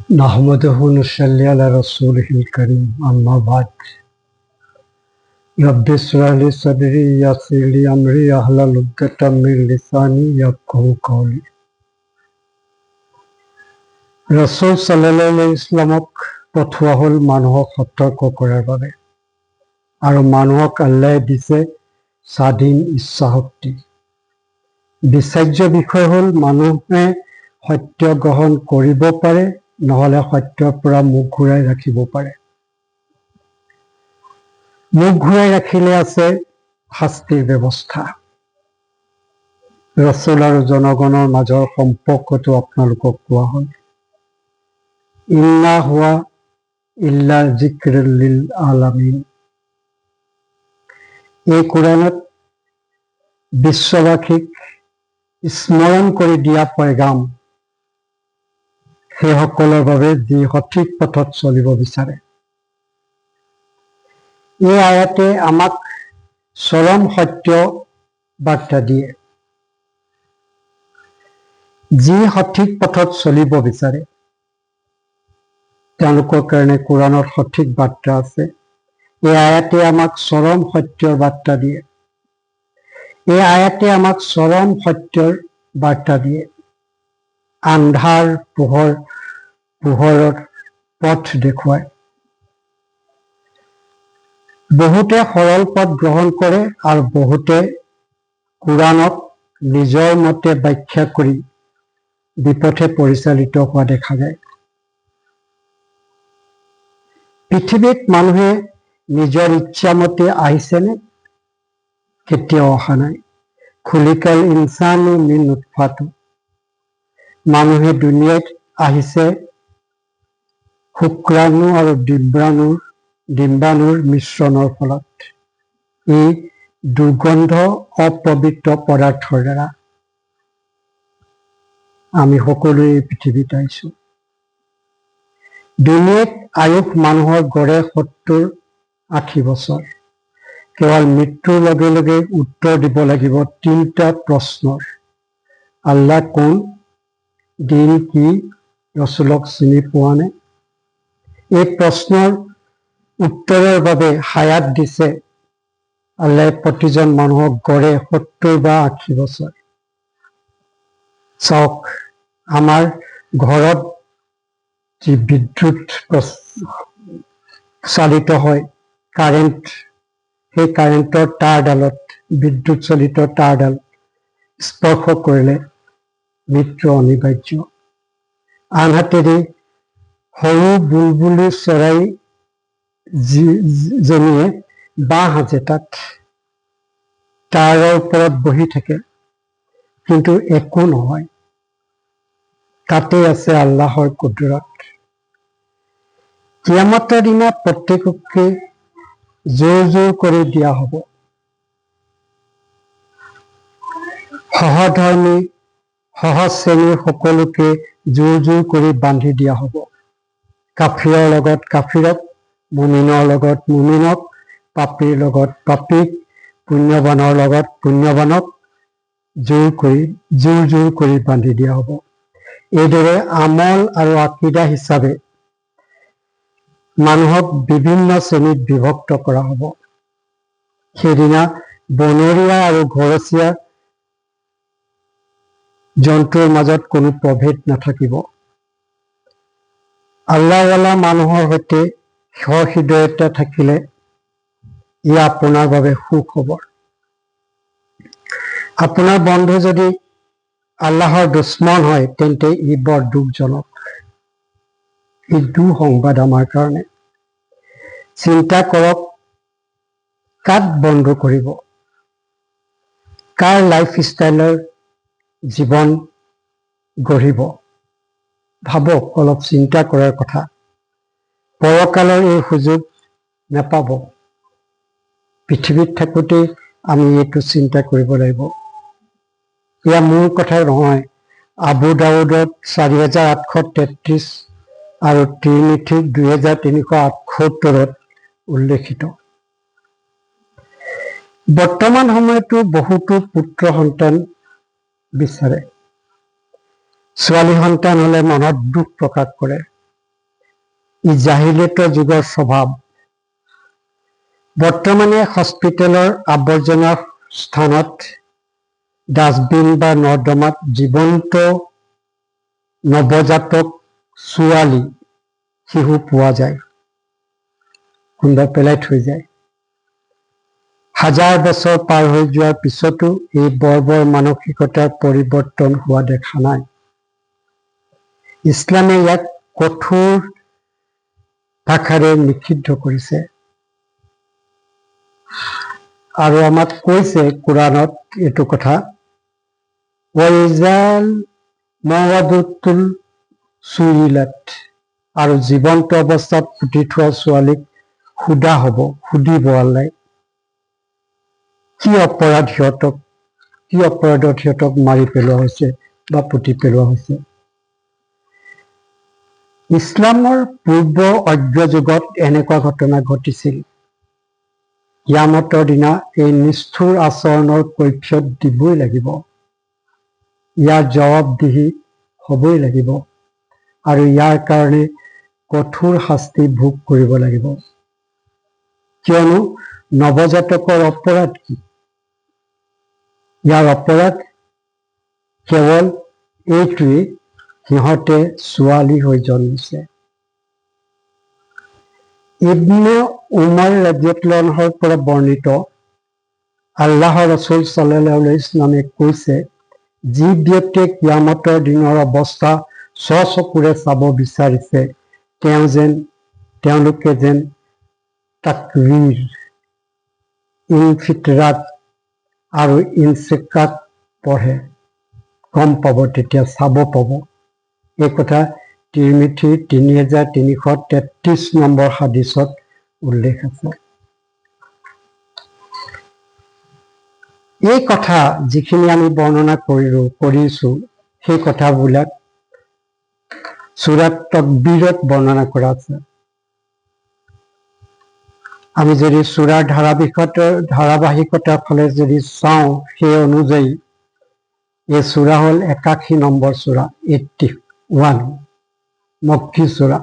नहमदुहु नुसल्ली अला रसूलिहिल करीम अम्मा बाद रब्बि इश्रह ली सदरी यस्सिर ली अमरी अहलुल उक़दतम मिन लिसानी यफ्क़हू क़ौली। रसूल सल्लल्लाहु अलैहि वसल्लमक পঠোৱা হ'ল মানুহক সতৰ্ক কৰাৰ বাবে আৰু মানুহক আল্লাহে দিছে স্বাধীন ইচ্ছা শক্তি। বিচাৰ্য বিষয় হ'ল মানুহে সত্য গ্ৰহণ কৰিব পাৰে, নহলে সত্যৰ পৰা মুখ ঘূৰাই ৰাখিব পাৰে। মুখ ঘূৰাই ৰাখিলে আছে শাস্তিৰ ব্যৱস্থা। ৰসূল আৰু জনগণৰ মাজৰ সম্পৰ্কটো আপোনালোকক কোৱা হ'ল। ইন্না হুৱা ইল্লা যিক্ৰুল লিল আলামিন। এই কোৰআনত বিশ্ববাসীক স্মৰণ কৰি দিয়া পয়গাম সেইসকলৰ বাবে যি সঠিক পথত চলিব বিচাৰে। এই আয়াতে আমাক চৰম সত্য বাৰ্তা দিয়ে। যি সঠিক পথত চলিব বিচাৰে তেওঁলোকৰ কাৰণে কোৰআনত সঠিক বাৰ্তা আছে। এই আয়াতে আমাক চৰম সত্যৰ বাৰ্তা দিয়ে। এই আয়াতে আমাক চৰম সত্যৰ বাৰ্তা দিয়ে। আন্ধাৰ পোহৰৰ পথ দেখুৱায়। বহুতে সৰল পথ গ্ৰহণ কৰে আৰু বহুতে কোৰআনক নিজৰ মতে ব্যাখ্যা কৰি বিপথে পৰিচালিত হোৱা দেখা যায়। পৃথিৱীত মানুহে নিজৰ ইচ্ছামতে আহিছেনে? কেতিয়াও অহা নাই। খুলিকাল ইনসানু মিন নুতফাতিন। মানুহে দুনিয়াত আহিছে শুক্ৰাণু আৰু ডিম্বাণুৰ মিশ্ৰণৰ ফলত। এই দুৰ্গন্ধ অপবিত্ৰ পদাৰ্থৰ দ্বাৰা আমি সকলোৱে এই পৃথিৱীত আহিছো। দুনিয়াত আয়ুস মানুহৰ গড়ে 70-80 বছৰ। কেৱল মৃত্যুৰ লগে লগে উত্তৰ দিব লাগিব 3টা প্ৰশ্নৰ। আল্লাহ কোন, দিন কি, ৰসূলক চিনি পোৱা নে? এই প্ৰশ্নৰ উত্তৰৰ বাবে হায়াত দিছে আল্লাহে প্ৰতিজন মানুহক গড়ে 70 বা 80 বছৰ। চাওক, আমাৰ ঘৰত যি বিদ্যুৎ চালিত হয় কাৰেণ্ট, সেই কাৰেণ্টৰ তাঁৰডালত বিদ্যুৎ চালিত তাঁৰডাল স্পৰ্শ কৰিলে মৃত্যু অনিবাৰ্য। আনহাতেদি সৰু বুলবুলি চৰাই জনীয়ে বাঁহ সাজে, তাত তাঁৰৰ ওপৰত বহি থাকে, কিন্তু একো নহয়। তাতে আছে আল্লাহৰ কুদৰত। কিয়ামতৰ দিনা প্ৰত্যেককে জোৰ জোৰ কৰি দিয়া হ'ব। সহধৰ্মী সহজ শ্ৰেণীৰ সকলোকে জোৰ জোৰ কৰি বান্ধি দিয়া হ'ব। কাফিৰৰ লগত কাফিৰক, মুমিনৰ লগত মুমিনক, পাপীৰ লগত পাপীক, পুণ্যৱানৰ লগত পুণ্যৱানক জোৰ জোৰ কৰি বান্ধি দিয়া হ'ব। এইদৰে আমল আৰু আকীদা হিচাপে মানুহক বিভিন্ন শ্ৰেণীত বিভক্ত কৰা হ'ব। সেইদিনা বনৰীয়া আৰু ঘৰচীয়া জন্তুৰ মাজত কোনো প্ৰভেদ নাথাকিব। আল্লাহৱালা মানুহৰ সৈতে সহৃদয়তা থাকিলে ই আপোনাৰ বাবে সুখবৰ। আপোনাৰ বন্ধু যদি আল্লাহৰ দুশ্মন হয় তেন্তে ই বৰ দুখজনক। ই দুঃসংবাদ আমাৰ কাৰণে। চিন্তা কৰক, কাক বন্ধু কৰিব? কাৰ লাইফষ্টাইলৰ জীৱন গঢ়িব? ভাবক, অলপ চিন্তা কৰাৰ কথা। পৰকালৰ এই সুযোগ নাপাব। পৃথিৱীত থাকোঁতেই আমি এইটো চিন্তা কৰিব লাগিব। এয়া মোৰ কথা নহয়। আবু দাউদত 4833 আৰু ত্ৰিমিথিত 2378ত উল্লেখিত। বৰ্তমান সময়তো বহুতো পুত্ৰ সন্তান বিচাৰে। ছোৱালী সন্তান হলে মনত দুখ প্ৰকাশ কৰে। ই জাহিলিয়তৰ যুগৰ স্বভাৱ। বৰ্তমানে হস্পিটেলৰ আৱৰ্জনাৰ স্থানত ডাষ্টবিন বা নৰ্দমাত জীৱন্ত নৱজাতক ছোৱালী শিশু পোৱা যায়, কোনোবাই পেলাই থৈ যায়। হাজাৰ বছৰ পাৰ হৈ যোৱাৰ পিছতো এই বৰ্বৰ মানসিকতাৰ পৰিৱৰ্তন হোৱা দেখা নাই। ইছলামে ইয়াক কঠোৰ ভাষাৰে নিষিদ্ধ কৰিছে আৰু আমাক কৈছে কোৰাণত এইটো কথা, ওয়াইজাল মাৱাদুতুল সুইলাত, আৰু জীৱন্ত অৱস্থাত পুতি থোৱা ছোৱালীক সুধা হ'ব, সুধিব আল্লাই কি অপৰাধত সিহঁতক মাৰি পেলোৱা হৈছে বা পুতি পেলোৱা হৈছে। ইছলামৰ পূৰ্ব অজ্ঞ যুগত এনেকুৱা ঘটনা ঘটিছিল। কিয়ামতৰ দিনা এই নিষ্ঠুৰ আচৰণৰ কৈফিয়ত দিবই লাগিব, ইয়াৰ জবাবদিহি হ'বই লাগিব আৰু ইয়াৰ কাৰণে কঠোৰ শাস্তি ভোগ কৰিব লাগিব। কিয়নো নৱজাতকৰ অপৰাধ কি? ইয়াৰ অপৰাধ কেৱল এইটোৱেই, সিহঁতে ছোৱালী হৈ জন্মিছে। ইবনে উমৰ ৰাদিয়াল্লাহু আনহুৰ পৰা বৰ্ণিত, আল্লাহৰ ৰাসূল সাল্লাল্লাহু আলাইহি ওয়াসাল্লামে কৈছে, যি ব্যক্তিয়ে কিয়ামতৰ দিনৰ অৱস্থা স্বচকুৰে চাব বিচাৰিছে তেওঁলোকে যেন তাকৱীৰ, ইনফিতৰাত আৰু ইনচিকাত পঢ়ে, গম পাব, তেতিয়া চাব পাব। এই কথা তিৰমিথিৰ 3333 নম্বৰ হাদিছত উল্লেখ আছে। এই কথা যিখিনি আমি বৰ্ণনা কৰিছো সেই কথাবিলাক সূৰাত তকবীৰত বৰ্ণনা কৰা আছে। আমি যদি সূৰাৰ ধাৰাবাহিকতাৰ ফালে যদি চাওঁ, সেই অনুযায়ী এই সূৰা হ'ল 81 নম্বৰ সূৰা, 81 মক্কী সূৰা।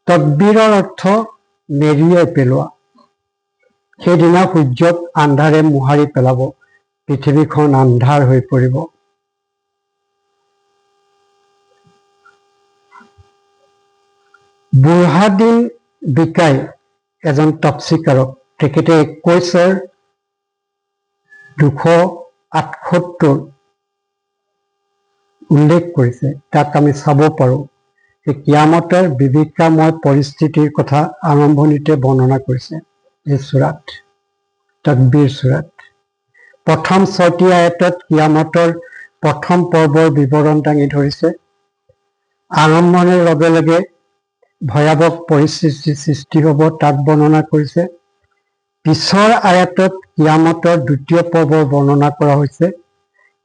তকবীৰৰ অৰ্থ মেৰিয়াই পেলোৱা। সেইদিনা সূৰ্যক আন্ধাৰে মোহাৰি পেলাব, পৃথিৱীখন আন্ধাৰ হৈ পৰিব। বুৰহাদিন বিকাই এজন তফছিকাৰক, তেখেতে 21,278 উল্লেখ কৰিছে। তাক আমি চাব পাৰোঁ। কিয়ামতৰ বিভীষিকাময় পৰিস্থিতিৰ কথা আৰম্ভণিতে বৰ্ণনা কৰিছে এই সূৰাত, তকবীৰ সূৰাত। প্ৰথম 6টি আয়াতত কিয়ামতৰ প্ৰথম পৰ্বৰ বিৱৰণ দাঙি ধৰিছে। আৰম্ভণিৰ লগে লগে ভয়াৱহ পৰিস্থিতিৰ সৃষ্টি হ'ব তাক বৰ্ণনা কৰিছে। পিছৰ আয়াতত কিয়ামতৰ দ্বিতীয় পৰ্বৰ বৰ্ণনা কৰা হৈছে,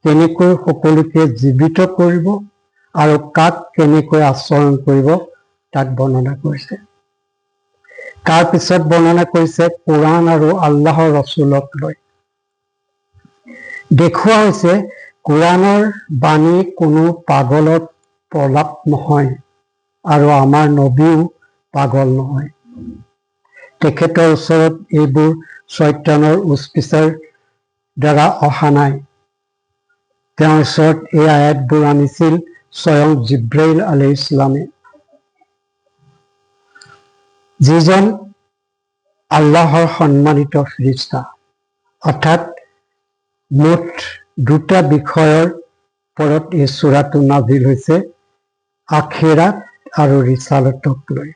কেনেকৈ সকলোকে জীৱিত কৰিব আৰু কাক কেনেকৈ আচৰণ কৰিব তাক বৰ্ণনা কৰিছে। তাৰ পিছত বৰ্ণনা কৰিছে কোৰাণ আৰু আল্লাহৰ ৰসূলক লৈ। দেখুওৱা হৈছে কোৰাণৰ বাণী কোনো পাগলৰ প্ৰলাপ নহয় আৰু আমাৰ নবীও পাগল নহয়। তেখেতৰ ওচৰত এইবোৰ শয়তানৰ উচপিচাৰ দ্বাৰা অহা নাই। তেওঁৰ ওচৰত এই আয়াতবোৰ আনিছিল স্বয়ং জিব্ৰাইল আলাইহিছ সালামে, যিজন আল্লাহৰ সন্মানিত ফেৰেশতা। অৰ্থাৎ মুঠ 2টা বিষয়ৰ ওপৰত এই সূৰাটো নাজিল হৈছে, আখিৰাত আৰু ৰিছালাতক লৈ।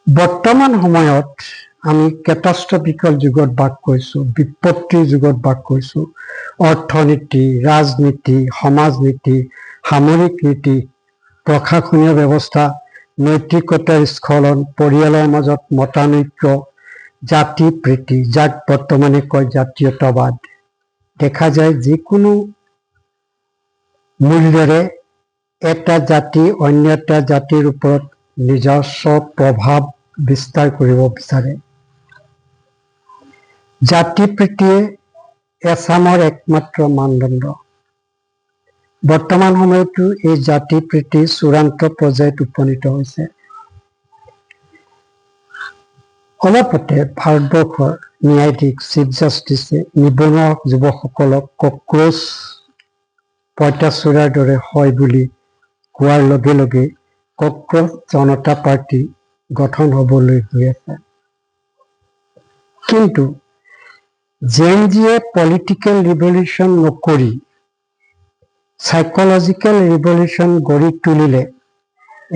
বৰ্তমান সময়ত আমি কেটাষ্ট্ৰফিকেল যুগত বাস কৰিছোঁ, বিপত্তিৰ যুগত বাস কৰিছোঁ। অৰ্থনীতি, ৰাজনীতি, সমাজনীতি, সামৰিক নীতি, প্ৰশাসনীয় ব্যৱস্থা, নৈতিকতাৰ স্খলন, পৰিয়ালৰ মাজত মতানৈক্য, জাতি প্ৰীতি, যাক বৰ্তমানে কয় জাতীয়তাবাদ, দেখা যায়। যিকোনো মূল্যৰে এটা জাতি অন্য এটা জাতিৰ ওপৰত নিজস্ব প্ৰভাৱ বিস্তাৰ কৰিব বিচাৰে। জাতি প্ৰীতিয়ে এছামৰ একমাত্ৰ মানদণ্ড। বৰ্তমান সময়তো এই জাতি প্ৰীতি চূড়ান্ত পৰ্যায়ত উপনীত হৈছে। অলপতে ভাৰতবৰ্ষৰ ন্যায়াধীশ চিফ জাষ্টিছে নিবনুৱা যুৱকসকলক কক্ৰোচ পঁইতাচোৰাৰ দৰে হয় বুলি কোৱাৰ লগে লগে কক্ৰোচ জনতা পাৰ্টি গঠন হ'বলৈ গৈ আছে। কিন্তু জেন জিয়ে পলিটিকেল ৰিভলিউশ্যন নকৰি সাইকলজিকেল ৰিভলিউশ্যন গঢ়ি তুলিলে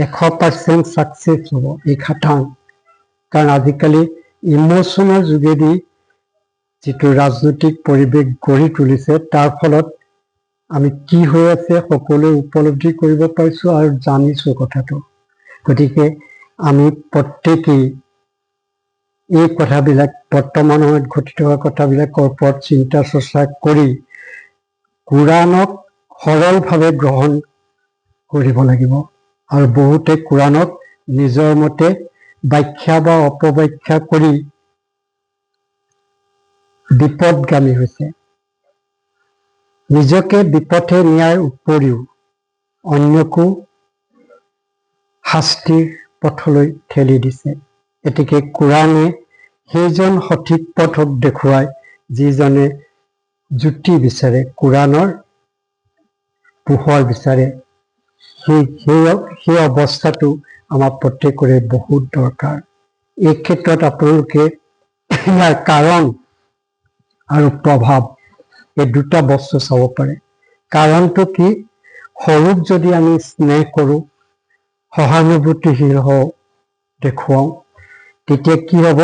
100% ছাকচেছ হ'ব এই খাটাং। কাৰণ আজিকালি ইমোশ্যনৰ যোগেদি যিটো ৰাজনৈতিক পৰিৱেশ গঢ়ি তুলিছে তাৰ ফলত আমি কি হৈ আছে সকলোৱে উপলব্ধি কৰিব পাৰিছোঁ আৰু জানিছোঁ কথাটো। গতিকে আমি প্ৰত্যেকেই এই কথাবিলাক বৰ্তমান সময়ত ঘটি থকা কথাবিলাকৰ ওপৰত চিন্তা চৰ্চা কৰি কোৰাণক সৰলভাৱে গ্ৰহণ কৰিব লাগিব। আৰু বহুতে কোৰাণক নিজৰ মতে ব্যাখ্যা বা অপব্যাখ্যা কৰি বিপদগামী হৈছে। নিজকে বিপথে নিয়াৰ উপৰিও অন্যকো শাস্তিৰ পথলৈ ঠেলি দিছে। গতিকে কোৰাণে সেইজন সঠিক পথক দেখুৱায় যিজনে জ্যোতি বিচাৰে, কোৰাণৰ পোহৰ বিচাৰে। সেই অৱস্থাটো আমাৰ প্ৰত্যেকৰে বহুত দৰকাৰ। এই ক্ষেত্ৰত আপোনালোকে ইয়াৰ কাৰণ আৰু প্ৰভাৱ এই দুটা বস্তু চাব পাৰে। কাৰণটো কি? সৰুক যদি আমি স্নেহ কৰোঁ, সহানুভূতিশীল হওঁ, দেখুৱাওঁ, তেতিয়া কি হ'ব?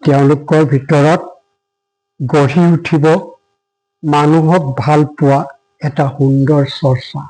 তেওঁলোকৰ ভিতৰত গঢ়ি উঠিব মানুহক ভাল পোৱা এটা সুন্দৰ চৰ্চা।